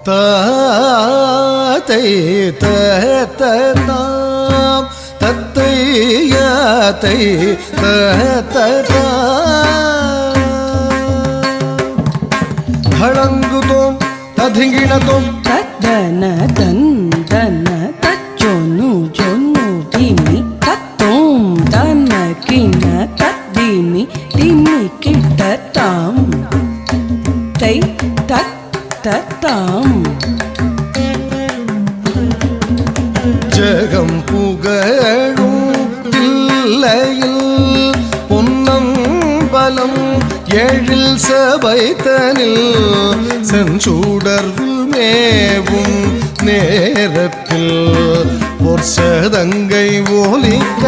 தாத்தை தத்ததாம் தத்தை யாத்தை தத்ததாம் ஹளங்குதோம் ததிங்கிணதோம் தத்தன தந்தன தச்சொன்னு ஜொன்னு திமி தத்தோம் தன கிண தத்திமி திமி கிட்டதாம் தை தத்ததாம் ஜகம் புகழும் தில்லையில் பொன்னம்பலம் ஏழில் சபைத்தனில் செஞ்சூடர்வு மேவும் நேரத்தில் ஒரு சதங்கை ஒலிக்க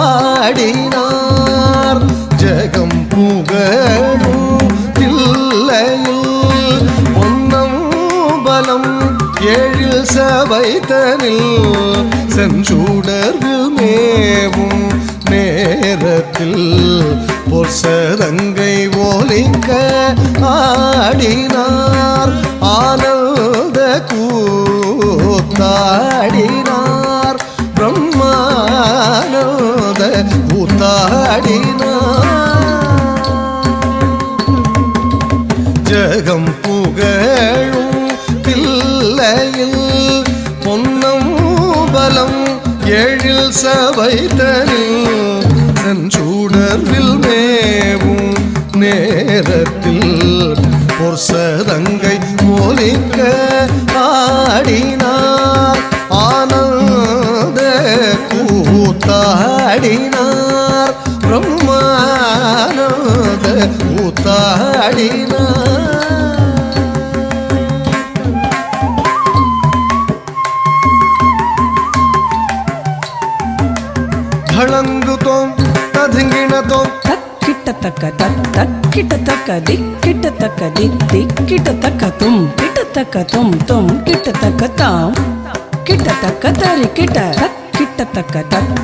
ஆடினார். ஜகம் புகழும் தில்லையில் பொன்னம்பலம் ஏழில் சபைத்தனில் செஞ்சூடர்வு மேவும் நேரத்தில் ஒரு சதங்கை ஒலிக்க ஆடினார். ஆனந்த கூத்தாடினார். பிரம்மானந்த கூத்தாடினார். ஜகம் புகழும் தில்லையில் பொன்னம்பலம் ஏழில் சபைத்தனில் செஞ்சூடர்வில் மேவும் நேரத்தில் ஒரு சதங்கை ஒலிக்க ஆடினார். ஆனந்த கூத்தாடினார். பிரம்மானந்த கூத்தாடினார். ஹளங்குதோம் ததிங்கிணதோம் தக்கிட்டத்தக்க தக்கிட்டத்தக்க திக்கிட்டத்தக்க திக்கிட்டத்தக்க தும் கிட்டத்தக்க தும் தும் கிட்டத்தக்க தாம் கிட்டத்தக்க தரி கிட்ட கிட்டத்தக்க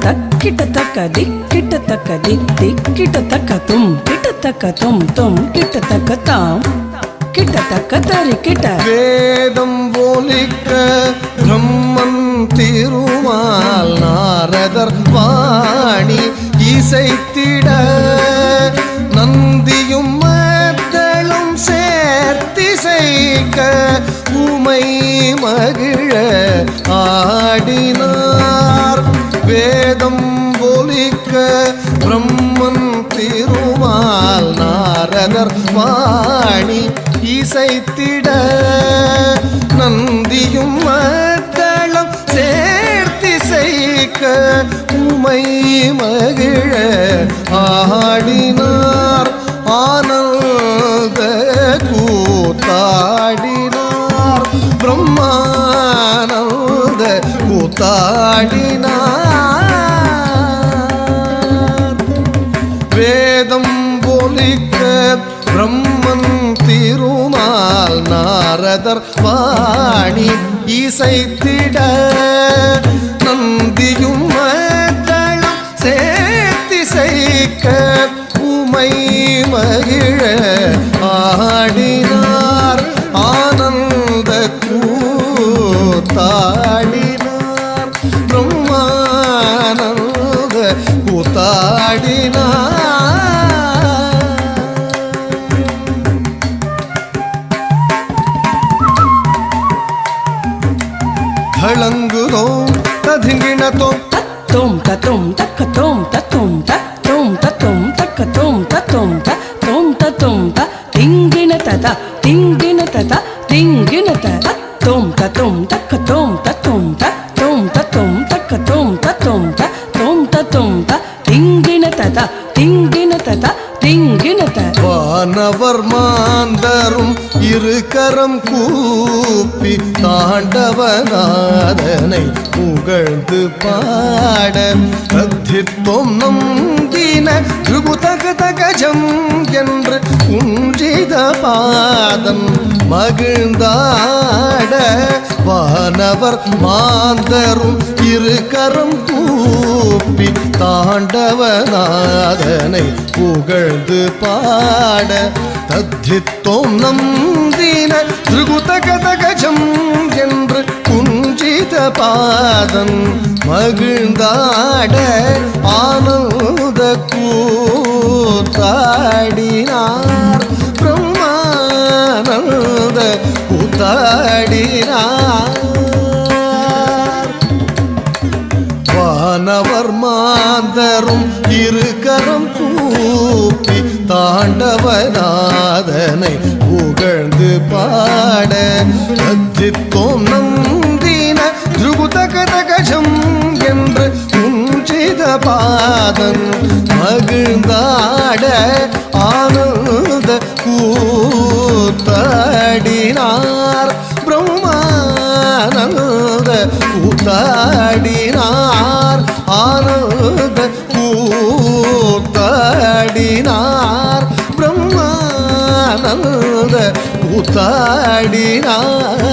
தக்கிட்டத்தக்க திக்கிட்டத்தக்க திக்கிட்டத்தக்க தும் கிட்டத்தக்க தும் தும் கிட்டத்தக்க தாம் கிட்டத்தக்க தரி கிட்ட வேதம் ஒலிக்க பிரம்மன் திருமால் நாரதர் வாணி இசைத்திட நந்தியும் மக்களும் சேர்த்திசைக்க உமை மகிழ ஆடினார். வேதம் ஒலிக்க பிரம்மன் திருமால் நாரதர் வாணி இசைத்திட நந்தியும் மக்களும் சேர்த்திசைக்க உமை மகிழ ஆடினார். ஆனந்த கூத்தாடினார். பிரம்மானந்த கூத்தாடினார். வேதம் ஒலிக்க பிரம்மன் திருமால் நாரதர் வாணி இசைத்திட நந்தியும் மக்களும் சேர்த்திசைக்க உமை மகிழ ஆடினார். ஆனந்த கூத்தாடினார். பிரம்மானந்த கூத்தாடினார். ஹளங்குதோம் ததிங்கிணதோம் தத்தோம் தத்தோம் தக்கத்தோம் தத்தோம் தத்தோம் தத்தோம் தக்கத்தோம் தத்தோம் தத்தோம் தத்தோம் திங்கின தத திங்கின தத திங்கின தத்தோம் தத்தோம் தக்கத்தோம் தத்தோம் தத்தோம் தத்தோம் தக்கத்தோம் தத்தோம் தத்தோம் தத்தோம் திங்கின தத திங்கின தத திங்கின வானவர் மாந்தரும் இருகரம் கூப்பி தாண்டவநாதனை புகழ்ந்து பாட கத்தித்தோம் நம்பின கிருபுதக தகஜம் என்று குஞ்சித பாதம் மகிழ்ந்தாட வானவர் மாந்தரும் இருகரம் கூப்பி தாண்டவநாதனை புகழ்ந்து பாட தத்தித்தோம் நந்தின திருகுதகதகஜம் என்று குஞ்சித பாதம் மகிழ்ந்தாட ஆனந்த கூத்தாடினார் பிரம்மானந்த கூத்தாடினார் வானவர் மாந்தரும் இருகரம் கூப்பி தாண்டவநாதனை புகழ்ந்து பாட தத்தித்தோம் நந்தின திருகுதகதகஜம் என்று குஞ்சித பாதம் மகிழ்ந்தாட ஆனந்த கூத்தாடினார் பிரம்மானந்த கூத்தாடினார் ஆனந்த கூத்தாடினார் பிரம்மானந்த கூத்தாடினார்